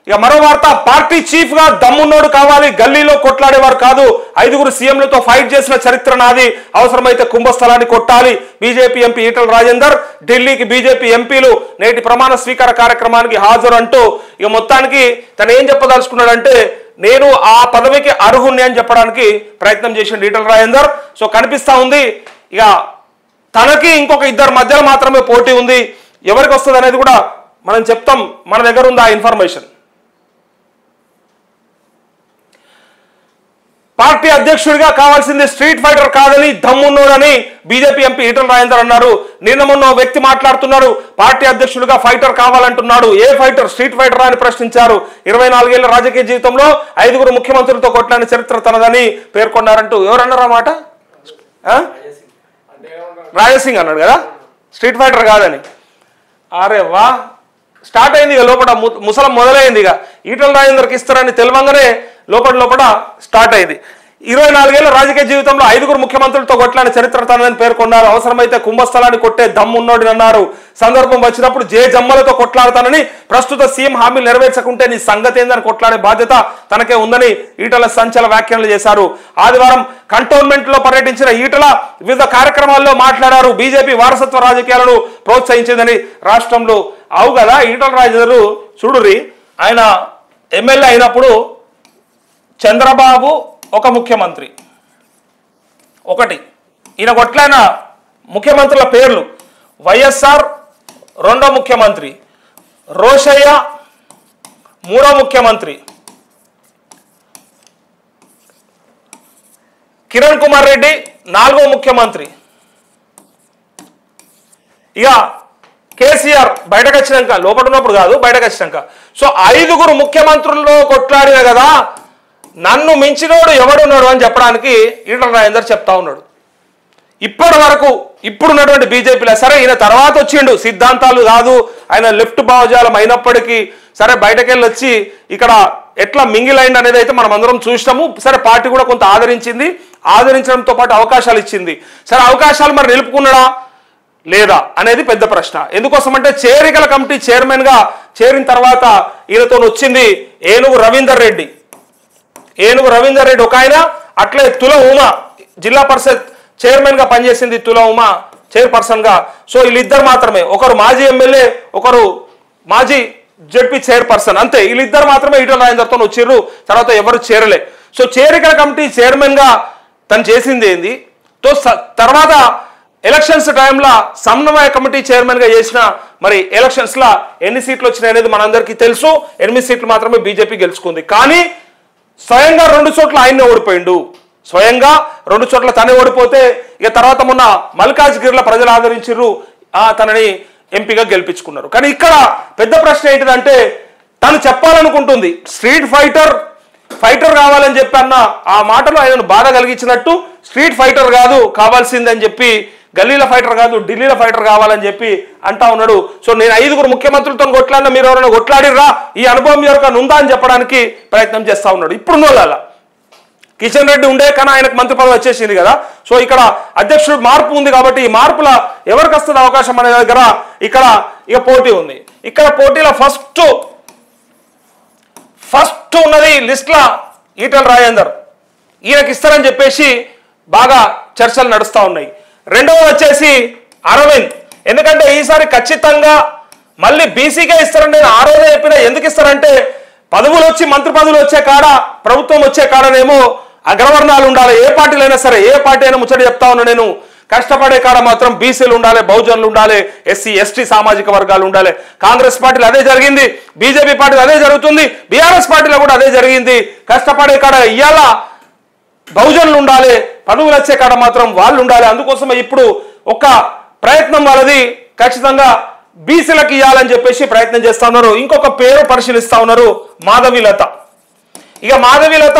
ఇక మరో వార్త, పార్టీ చీఫ్ గా దమ్మున్నోడు కావాలి, గల్లీలో కొట్లాడేవారు కాదు. 5 సీఎంలతో ఫైట్ చేసిన చరిత్ర నాది, అవసరమైతే కుంభస్థలాన్ని కొట్టాలి. బీజేపీ ఎంపీ ఈటల రాజేందర్ ఢిల్లీకి బీజేపీ ఎంపీలు నేటి ప్రమాణ స్వీకార కార్యక్రమానికి హాజరు అంటూ ఇక మొత్తానికి తను ఏం చెప్పదలుచుకున్నాడంటే నేను ఆ పదవికి అర్హుణ్ణి అని చెప్పడానికి ప్రయత్నం చేసిండు ఈటల రాజేందర్. సో కనిపిస్తా ఉంది ఇక తనకి ఇంకొక 2 మధ్యలో మాత్రమే పోటీ ఉంది. ఎవరికి వస్తుంది అనేది కూడా మనం చెప్తాం, మన దగ్గర ఉంది ఆ ఇన్ఫర్మేషన్. పార్టీ అధ్యక్షుడిగా కావాల్సింది స్ట్రీట్ ఫైటర్ కాదని దమ్మున్నోడని బీజేపీ ఎంపీ ఈటల రాజేందర్ అన్నారు. నిన్న మొన్న వ్యక్తి మాట్లాడుతున్నారు, పార్టీ అధ్యక్షుడిగా ఫైటర్ కావాలంటున్నాడు. ఏ ఫైటర్? స్ట్రీట్ ఫైటర్ అని ప్రశ్నించారు. 24 ఏళ్ల రాజకీయ జీవితంలో 5 ముఖ్యమంత్రులతో కొట్లాడిన చరిత్ర తనదని పేర్కొన్నారంటూ ఎవరన్నారు ఆ మాట? రాజసింగ్ అన్నాడు కదా, స్ట్రీట్ ఫైటర్ కాదని. అరే వా, స్టార్ట్ అయింది ఇక లోపల ముసలం మొదలైంది. ఇక ఈటల రాజేందర్కి ఇస్తారని తెలవంగానే లోపల స్టార్ట్ అయింది. 24 ఏళ్ల రాజకీయ జీవితంలో 5 ముఖ్యమంత్రులతో కొట్లాడిన చరిత్ర తనదని పేర్కొన్నారు. అవసరమైతే కుంభస్థలాన్ని కొట్టే దమ్మున్నోడని అన్నారు. సందర్భం వచ్చినప్పుడు జమ్మలతో కొట్లాడతానని, ప్రస్తుత సీఎం హామీలు నెరవేర్చకుంటే నీ సంగతి ఏందని కొట్లాడే బాధ్యత తనకే ఉందని ఈటల సంచలన వ్యాఖ్యలు చేశారు. ఆదివారం కంటోన్మెంట్ లో పర్యటించిన ఈటల వివిధ కార్యక్రమాల్లో మాట్లాడారు. బీజేపీ వారసత్వ రాజకీయాలను ప్రోత్సహించిందని రాష్ట్రంలో అవు కదా. ఈటల రాజేందర్ చూడురి, ఆయన ఎమ్మెల్యే అయినప్పుడు చంద్రబాబు ఒక ముఖ్యమంత్రి, ఒకటి ఈయన కొట్లాడిన ముఖ్యమంత్రుల పేర్లు: వైఎస్ఆర్ రెండో ముఖ్యమంత్రి, రోషయ్య మూడో ముఖ్యమంత్రి, కిరణ్ కుమార్ రెడ్డి నాలుగో ముఖ్యమంత్రి, ఇక కేసీఆర్ బయటకు వచ్చినాక, లోపల ఉన్నప్పుడు కాదు బయటకు వచ్చినాక. సో 5 ముఖ్యమంత్రుల్లో కొట్లాడిన కదా, నన్ను మించినోడు ఎవడున్నాడు అని చెప్పడానికి ఈటల రాజేందర్ చెప్తా ఉన్నాడు. ఇప్పటి వరకు ఇప్పుడున్నటువంటి బీజేపీలో సరే, ఈయన తర్వాత వచ్చిండు, సిద్ధాంతాలు కాదు, ఆయన లెఫ్ట్ భావజాలం అయినప్పటికీ సరే బయటకెళ్ళి వచ్చి ఇక్కడ ఎట్లా మింగిల్ అయింది అనేది అయితే మనం అందరం చూసినాము. సరే పార్టీ కూడా కొంత ఆదరించింది, ఆదరించడంతో పాటు అవకాశాలు ఇచ్చింది. సరే అవకాశాలు మరి నిలుపుకున్నాడా లేదా అనేది పెద్ద ప్రశ్న. ఎందుకోసం అంటే చేరికల కమిటీ చైర్మన్ గా చేరిన తర్వాత ఈయనతో వచ్చింది ఏనుగు రవీందర్ రెడ్డి ఒక ఆయన, అట్లే తుల ఉమా జిల్లా పరిషత్ చైర్మన్ గా పనిచేసింది, తుల ఉమా చైర్పర్సన్ గా. సో వీళ్ళిద్దరు మాత్రమే, ఒకరు మాజీ ఎమ్మెల్యే, ఒకరు మాజీ జడ్పీ చైర్పర్సన్, అంతే. వీళ్ళిద్దరు మాత్రమే ఈటల రాజేందర్తో వచ్చిర్రు, తర్వాత ఎవరు చేరలే. సో చేరికల కమిటీ చైర్మన్ గా తను చేసింది ఏంది, తర్వాత ఎలక్షన్స్ టైంలో సమన్వయ కమిటీ చైర్మన్ గా చేసిన మరి ఎలక్షన్స్ లా ఎన్ని సీట్లు వచ్చినాయి అనేది మనందరికీ తెలుసు. 8 సీట్లు మాత్రమే బీజేపీ గెలుచుకుంది. కానీ స్వయంగా 2 చోట్ల ఆయన్నే ఓడిపోయిండు, స్వయంగా 2 చోట్ల తనే ఓడిపోతే ఇక తర్వాత మొన్న మల్కాజ్గిరిలో ప్రజలు ఆదరించిర్రు, తనని ఎంపీగా గెలిపించుకున్నారు. కానీ ఇక్కడ పెద్ద ప్రశ్న ఏంటిదంటే, తను చెప్పాలనుకుంటుంది స్ట్రీట్ ఫైటర్ కావాలని చెప్పి అన్న ఆ మాటలు ఆయనను బాధ కలిగించినట్టు, స్ట్రీట్ ఫైటర్ కాదు కావాల్సిందని చెప్పి, గల్లీల ఫైటర్ కాదు ఢిల్లీల ఫైటర్ కావాలని చెప్పి అంటా ఉన్నాడు. సో నేను 5 ముఖ్యమంత్రులతో కొట్లాడినా, మీరు ఎవరైనా కొట్లాడిర్రా, ఈ అనుభవం ఎవరికైనా ఉందా అని చెప్పడానికి ప్రయత్నం చేస్తా ఉన్నాడు. ఇప్పుడున్న వాళ్ళ కిషన్ రెడ్డి ఉండే, కానీ ఆయనకు మంత్రి పదవి వచ్చేసింది కదా. సో ఇక్కడ అధ్యక్షుడు మార్పు ఉంది కాబట్టి ఈ మార్పుల ఎవరికి వస్తుంది అవకాశం అనే దగ్గర ఇక్కడ ఇక పోటీ ఉంది. ఇక్కడ పోటీలో ఫస్ట్ ఉన్నది లిస్ట్లా ఈటల రాజేందర్, ఈయనకి ఇస్తారని చెప్పేసి బాగా చర్చలు నడుస్తూ ఉన్నాయి. రెండవది వచ్చేసి అరవింద్, ఎందుకంటే ఈసారి ఖచ్చితంగా మళ్ళీ బీసీకే ఇస్తారని నేను ఆ రోజే చెప్పిన. ఎందుకు ఇస్తారంటే పదవులు వచ్చి, మంత్రి పదవులు వచ్చే కాడ, ప్రభుత్వం వచ్చే కాడనేమో అగ్రవర్ణాలు ఉండాలి. ఏ పార్టీలు అయినా సరే, ఏ పార్టీ అయినా ముచ్చట చెప్తా ఉన్నా నేను, కష్టపడే కాడ మాత్రం బీసీలు ఉండాలి, బహుజనులు ఉండాలి, ఎస్సీ ఎస్టీ సామాజిక వర్గాలు ఉండాలి. కాంగ్రెస్ పార్టీలో అదే జరిగింది, బీజేపీ పార్టీలో అదే జరుగుతుంది, బీఆర్ఎస్ పార్టీలో కూడా అదే జరిగింది. కష్టపడే కాడ ఇయ్యాల బహుజనులు ఉండాలి, పదవులు వచ్చే కాడ మాత్రం వాళ్ళు ఉండాలి. అందుకోసమే ఇప్పుడు ఒక ప్రయత్నం వాళ్ళది, ఖచ్చితంగా బీసీలకు ఇవ్వాలని చెప్పేసి ప్రయత్నం చేస్తా ఉన్నారు. ఇంకొక పేరు పరిశీలిస్తా ఉన్నారు, మాధవీలత. ఇక మాధవీలత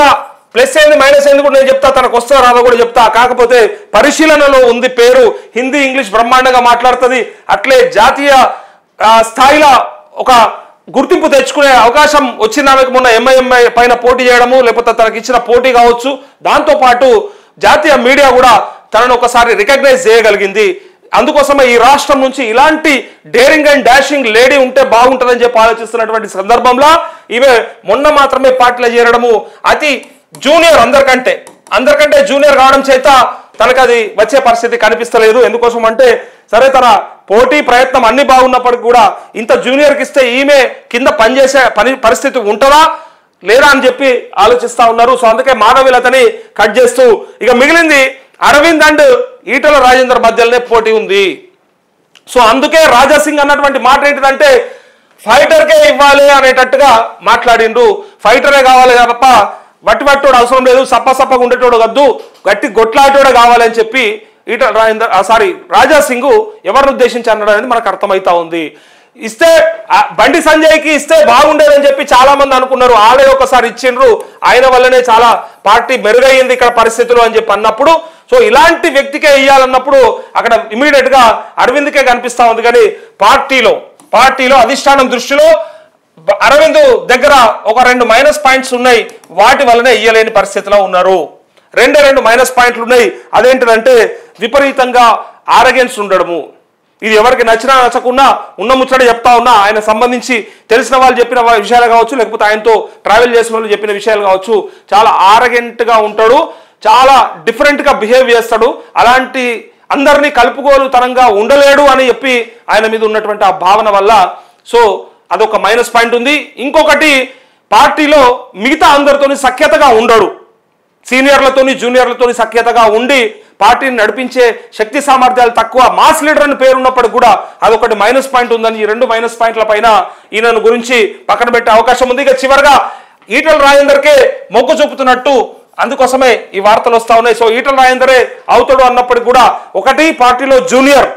ప్లస్ ఏంది మైనస్ ఏంది కూడా నేను చెప్తా, తనకు వస్తా రాదో కూడా చెప్తా. కాకపోతే పరిశీలనలో ఉంది పేరు, హిందీ ఇంగ్లీష్ బ్రహ్మాండంగా మాట్లాడుతుంది, అట్లే జాతీయ స్థాయిలో ఒక గుర్తింపు తెచ్చుకునే అవకాశం వచ్చింది ఆమెకు. మొన్న ఎంఐఎంఐ పైన పోటీ చేయడము, లేకపోతే తనకి ఇచ్చిన పోటీ కావచ్చు, దాంతోపాటు జాతీయ మీడియా కూడా తనను ఒకసారి రికగ్నైజ్ చేయగలిగింది. అందుకోసమే ఈ రాష్ట్రం నుంచి ఇలాంటి డేరింగ్ అండ్ డాషింగ్ లేడీ ఉంటే బాగుంటుందని చెప్పి ఆలోచిస్తున్నటువంటి సందర్భంలో ఇవే మొన్న మాత్రమే పార్టీలో చేరడము అతి జూనియర్ అందరికంటే జూనియర్ కావడం చేత తనకు అది వచ్చే పరిస్థితి కనిపిస్తలేదు. ఎందుకోసం అంటే సరే తన పోటీ ప్రయత్నం అన్ని బాగున్నప్పటికీ కూడా ఇంత జూనియర్కి ఇస్తే ఈమె కింద పనిచేసే పరిస్థితి ఉంటుందా లేదా అని చెప్పి ఆలోచిస్తా ఉన్నారు. సో అందుకే మానవీయతని కట్ చేస్తూ ఇక మిగిలింది అరవింద్ అండ్ ఈటల రాజేందర్ మధ్యలోనే పోటీ ఉంది. సో అందుకే రాజాసింగ్ అన్నటువంటి మాట ఏంటిదంటే ఫైటర్కే ఇవ్వాలి అనేటట్టుగా మాట్లాడిండ్రు. ఫైటరే కావాలి తప్ప వట్టివట్టోడు అవసరం లేదు, సప్పగా ఉండేటోడు వద్దు, గట్టి గొట్లాటోడే కావాలని చెప్పి రాజాసింగ్ ఎవరిని ఉద్దేశించి అన్నాడు అనేది మనకు అర్థమవుతా ఉంది. ఇస్తే బండి సంజయ్కి ఇస్తే బాగుండేదని చెప్పి చాలా మంది అనుకున్నారు. ఆడే ఒకసారి ఇచ్చిండ్రు, ఆయన వల్లనే చాలా పార్టీ మెరుగైంది ఇక్కడ పరిస్థితులు అని చెప్పి అన్నప్పుడు సో ఇలాంటి వ్యక్తికే ఇయ్యాలన్నప్పుడు అక్కడ ఇమీడియట్ గా అరవింద్కే కనిపిస్తా ఉంది. కానీ పార్టీలో అధిష్టానం దృష్టిలో అరవింద్ దగ్గర ఒక 2 మైనస్ పాయింట్స్ ఉన్నాయి, వాటి వల్లనే ఇయ్యలేని పరిస్థితిలో ఉన్నారు. 2 మైనస్ పాయింట్లు ఉన్నాయి. అదేంటిదంటే విపరీతంగా ఆరగెన్స్ ఉండడము. ఇది ఎవరికి నచ్చినా నచ్చకున్నా ఉన్న ముచ్చట చెప్తా ఉన్నా ఆయన సంబంధించి తెలిసిన వాళ్ళు చెప్పిన విషయాలు కావచ్చు, లేకపోతే ఆయనతో ట్రావెల్ చేసిన వాళ్ళు చెప్పిన విషయాలు కావచ్చు, చాలా ఆరగెంట్గా ఉంటాడు, చాలా డిఫరెంట్గా బిహేవ్ చేస్తాడు. అలాంటి అందరినీ కలుపుకోలుతనంగా ఉండలేడు అని చెప్పి ఆయన మీద ఉన్నటువంటి ఆ భావన వల్ల సో అదొక మైనస్ పాయింట్ ఉంది. ఇంకొకటి పార్టీలో మిగతా అందరితోని సఖ్యతగా ఉండడు, సీనియర్లతోని జూనియర్లతోని సఖ్యతగా ఉండి పార్టీని నడిపించే శక్తి సామర్థ్యాలు తక్కువ, మాస్ లీడర్ అని పేరున్నప్పటికి కూడా అదొకటి మైనస్ పాయింట్ ఉందని ఈ 2 మైనస్ పాయింట్ల పైన ఈయన గురించి పక్కన పెట్టే అవకాశం ఉంది. ఇక చివరిగా ఈటల రాజేందర్కే మొగ్గు చూపుతున్నట్టు అందుకోసమే ఈ వార్తలు వస్తా ఉన్నాయి. సో ఈటల రాజేందరే అవుతాడు అన్నప్పటికీ కూడా ఒకటి పార్టీలో జూనియర్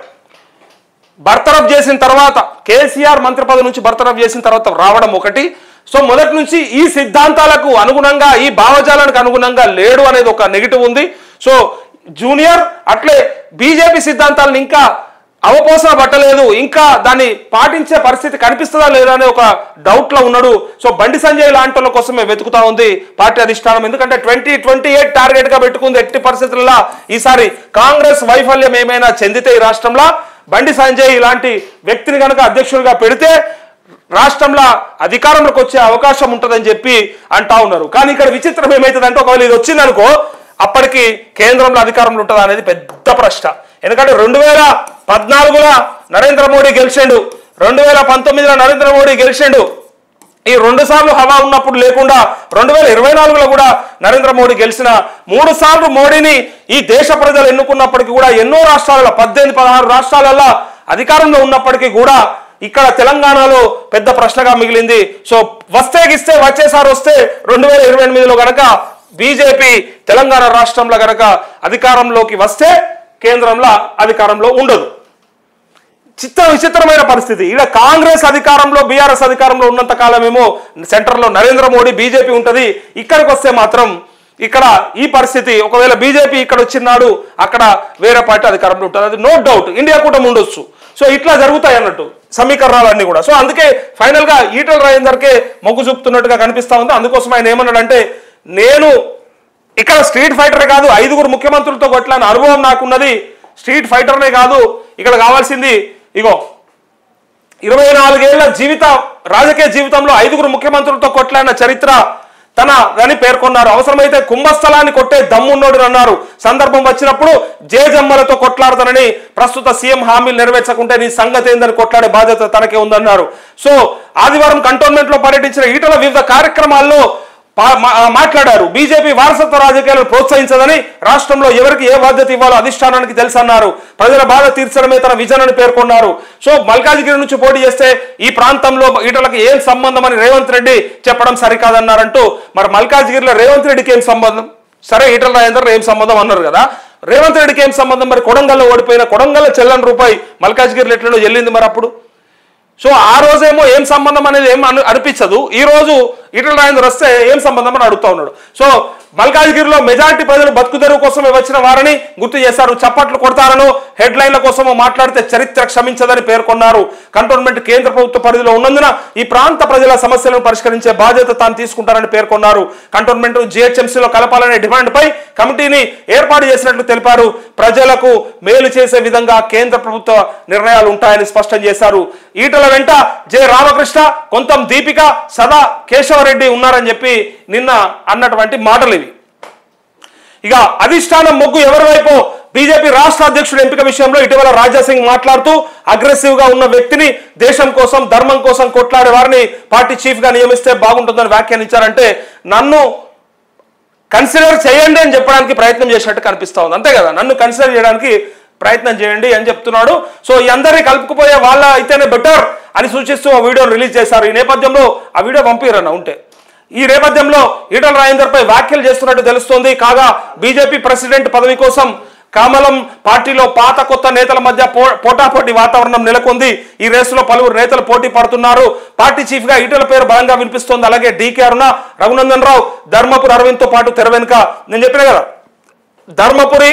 బర్తరఫ్ చేసిన తర్వాత కేసీఆర్ మంత్రి పదవి నుంచి బర్తరఫ్ చేసిన తర్వాత రావడం ఒకటి. సో మొదటి నుంచి ఈ సిద్ధాంతాలకు అనుగుణంగా ఈ భావజాలానికి అనుగుణంగా లేడు అనేది ఒక నెగిటివ్ ఉంది. సో జూనియర్ అట్లే బీజేపీ సిద్ధాంతాలను ఇంకా అవపోసన పట్టలేదు, ఇంకా దాన్ని పాటించే పరిస్థితి కనిపిస్తుందా లేదా అనే ఒక డౌట్ లో ఉన్నాడు. సో బండి సంజయ్ లాంటి వాళ్ళ కోసమే వెతుకుతా ఉంది పార్టీ అధిష్టానం. ఎందుకంటే 2028 టార్గెట్ గా పెట్టుకుంది. ఎట్టి పరిస్థితుల్లో ఈసారి కాంగ్రెస్ వైఫల్యం ఏమైనా చెందితే ఈ రాష్ట్రంలో బండి సంజయ్ ఇలాంటి వ్యక్తిని కనుక అధ్యక్షుడిగా పెడితే రాష్ట్రంలో అధికారంలోకి వచ్చే అవకాశం ఉంటుందని చెప్పి అంటా ఉన్నారు. కానీ ఇక్కడ విచిత్రం ఏమైతుందంటే ఒకవేళ ఇది వచ్చిందనుకో అప్పటికి కేంద్రంలో అధికారంలో ఉంటుందా అనేది పెద్ద ప్రశ్న. ఎందుకంటే 2014లో నరేంద్ర మోడీ గెలిచిండు, 2019లో నరేంద్ర మోడీ గెలిచిండు. ఈ 2 సార్లు హవా ఉన్నప్పుడు లేకుండా 2024లో కూడా నరేంద్ర మోడీ గెలిచిన 3 సార్లు మోడీని ఈ దేశ ప్రజలు ఎన్నుకున్నప్పటికీ కూడా ఎన్నో రాష్ట్రాలలో 18-16 రాష్ట్రాలలో అధికారంలో ఉన్నప్పటికీ కూడా ఇక్కడ తెలంగాణలో పెద్ద ప్రశ్నగా మిగిలింది. సో వచ్చేసారి వస్తే 2028లో గనక బీజేపీ తెలంగాణ రాష్ట్రంలో గనక అధికారంలోకి వస్తే కేంద్రంలో అధికారంలో ఉండదు. విచిత్రమైన పరిస్థితి. ఇక్కడ కాంగ్రెస్ అధికారంలో బీఆర్ఎస్ అధికారంలో ఉన్నంత కాలమేమో సెంటర్లో నరేంద్ర మోడీ బీజేపీ ఉంటుంది. ఇక్కడికి వస్తే మాత్రం ఇక్కడ ఈ పరిస్థితి ఒకవేళ బీజేపీ ఇక్కడ వచ్చినాడు అక్కడ వేరే పార్టీ అధికారంలో ఉంటుంది. అది నో డౌట్ ఇండియా కూటమి ఉండొచ్చు. సో ఇట్లా జరుగుతాయి అన్నట్టు సమీకరణాలన్నీ కూడా. సో అందుకే ఫైనల్ గా ఈటల రాజేందర్కే మొగ్గు చూపుతున్నట్టుగా కనిపిస్తా ఉంది. అందుకోసం ఆయన ఏమన్నాడంటే నేను ఇక్కడ స్ట్రీట్ ఫైటరే కాదు 5 ముఖ్యమంత్రులతో కొట్లాడిన అనుభవం నాకున్నది, స్ట్రీట్ ఫైటర్నే కాదు ఇక్కడ కావాల్సింది ఇగో 24 ఏళ్ల రాజకీయ జీవితంలో 5 ముఖ్యమంత్రులతో కొట్లాడిన చరిత్ర తనదని పేర్కొన్నారు. అవసరమైతే కుంభస్థలాన్ని కొట్టే దమ్మున్నోడు అన్నారు. సందర్భం వచ్చినప్పుడు జేజమ్మలతో కొట్లాడతానని ప్రస్తుత సీఎం హామీలు నెరవేర్చకుంటే నీ సంగతి ఏందని కొట్లాడే బాధ్యత తనకే ఉందన్నారు. సో ఆదివారం కంటోన్మెంట్ లో పర్యటించిన ఈటల వివిధ కార్యక్రమాల్లో మాట్లాడారు. బీజేపీ వారసత్వ రాజకీయాలను ప్రోత్సహించదని, రాష్ట్రంలో ఎవరికి ఏ బాధ్యత ఇవ్వాలో అధిష్టానానికి తెలుసన్నారు. ప్రజల బాధ తీర్చడమే తన విజన్ అని పేర్కొన్నారు. సో మల్కాజ్గిరి నుంచి పోటీ చేస్తే ఈ ప్రాంతంలో ఈటలకు ఏం సంబంధం అని రేవంత్ రెడ్డి చెప్పడం సరికాదన్నారంటూ మరి మల్కాజ్గిరిలో రేవంత్ రెడ్డికి ఏం సంబంధం? సరే ఈటల రాజేందర్ ఏం సంబంధం అన్నారు కదా, రేవంత్ రెడ్డికి ఏం సంబంధం? మరి కొడంగల్లో ఓడిపోయిన కొడంగల్లో చెల్లని రూపాయి మల్కాజ్గిరిలో ఎట్లనో చెల్లింది మరి అప్పుడు. సో ఆ రోజేమో ఏం సంబంధం అనేది ఏం అనిపించదు, ఈ రోజు ఈటల రాజేందర్ వస్తే ఏం సంబంధం అని అడుగుతా ఉన్నాడు. సో మల్కాజ్గిరిలో మెజారిటీ ప్రజలు బతుకు తెరువు కోసమే వచ్చిన వారని గుర్తు చేశారు. చప్పట్లు కొడతారనో హెడ్లైన్ల కోసమో మాట్లాడితే చరిత్ర క్షమించదని పేర్కొన్నారు. కంటోన్మెంట్ కేంద్ర ప్రభుత్వ పరిధిలో ఉన్నందున ఈ ప్రాంత ప్రజల సమస్యలను పరిష్కరించే బాధ్యత తాను తీసుకుంటారని పేర్కొన్నారు. కంటోన్మెంట్ జీహెచ్ఎంసీలో కలపాలనే డిమాండ్పై కమిటీని ఏర్పాటు చేసినట్లు తెలిపారు. ప్రజలకు మేలు చేసే విధంగా కేంద్ర ప్రభుత్వ నిర్ణయాలు ఉంటాయని స్పష్టం చేశారు. ఈటల వెంట జె రామకృష్ణ, కొంతం దీపిక, సదా కేశవరెడ్డి ఉన్నారని చెప్పి నిన్న అన్నటువంటి మాటలు ఇవి. ఇక అధిష్టానం మొగ్గు ఎవరి వైపు? బీజేపీ రాష్ట్ర అధ్యక్షుడు ఎంపిక విషయంలో ఇటీవల రాజాసింగ్ మాట్లాడుతూ అగ్రెసివ్ గా ఉన్న వ్యక్తిని దేశం కోసం ధర్మం కోసం కొట్లాడే వారిని పార్టీ చీఫ్ గా నియమిస్తే బాగుంటుందని వ్యాఖ్యానించారంటే నన్ను కన్సిడర్ చేయండి అని చెప్పడానికి ప్రయత్నం చేసినట్టు కనిపిస్తా ఉంది. అంతే కదా, నన్ను కన్సిడర్ చేయడానికి ప్రయత్నం చేయండి అని చెప్తున్నాడు. సో ఈ అందరినీ కలుపుకుపోయే వాళ్ళ అయితేనే బెటర్ అని సూచిస్తూ ఆ వీడియోను రిలీజ్ చేశారు. ఈ నేపథ్యంలో ఆ వీడియో పంపిరన్న ఉంటే ఈ నేపథ్యంలో ఈటల రాజేందర్ పై వ్యాఖ్యలు చేస్తున్నట్టు తెలుస్తోంది. కాగా బీజేపీ ప్రెసిడెంట్ పదవి కోసం కమలం పార్టీలో పాత కొత్త నేతల మధ్య పోటాపోటీ వాతావరణం నెలకొంది. ఈ రేసులో పలువురు నేతలు పోటీ పడుతున్నారు. పార్టీ చీఫ్ గా ఈటల పేరు బలంగా వినిపిస్తోంది. అలాగే డీకే అరుణ, రఘునందన్ రావు, ధర్మపురి అరవింద్ తో పాటు తెర వెనుక నేను చెప్పిన కదా, ధర్మపురి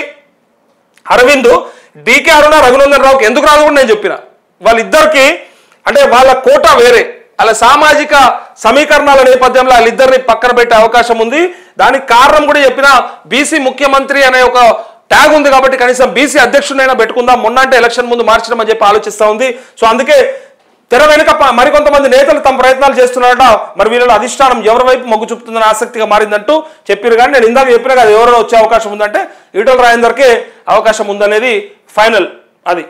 అరవింద్, డీకే అరుణ, రఘునందన్ రావుకి ఎందుకు రాదు కూడా నేను చెప్పిన. వాళ్ళిద్దరికి అంటే వాళ్ళ కోట వేరే, అలా సామాజిక సమీకరణాల నేపథ్యంలో వాళ్ళిద్దరిని పక్కన పెట్టే అవకాశం ఉంది. దానికి కారణం కూడా చెప్పిన, బీసీ ముఖ్యమంత్రి అనే ఒక ట్యాగ్ ఉంది కాబట్టి కనీసం బీసీ అధ్యక్షుడైనా పెట్టుకుందాం, మొన్న అంటే ఎలక్షన్ ముందు మార్చడం అని చెప్పి ఆలోచిస్తూ ఉంది. సో అందుకే తెర వెనుక మరికొంతమంది నేతలు తమ ప్రయత్నాలు చేస్తున్నారట. మరి వీళ్ళలో అధిష్టానం ఎవరి వైపు మొగ్గు చూపుతుందని ఆసక్తిగా మారిందంటూ చెప్పారు. కానీ నేను ఇందాక చెప్పినా కదా, ఎవరైనా వచ్చే అవకాశం ఉందంటే ఈటల రాజేందర్కే అవకాశం ఉందనేది ఫైనల్. అది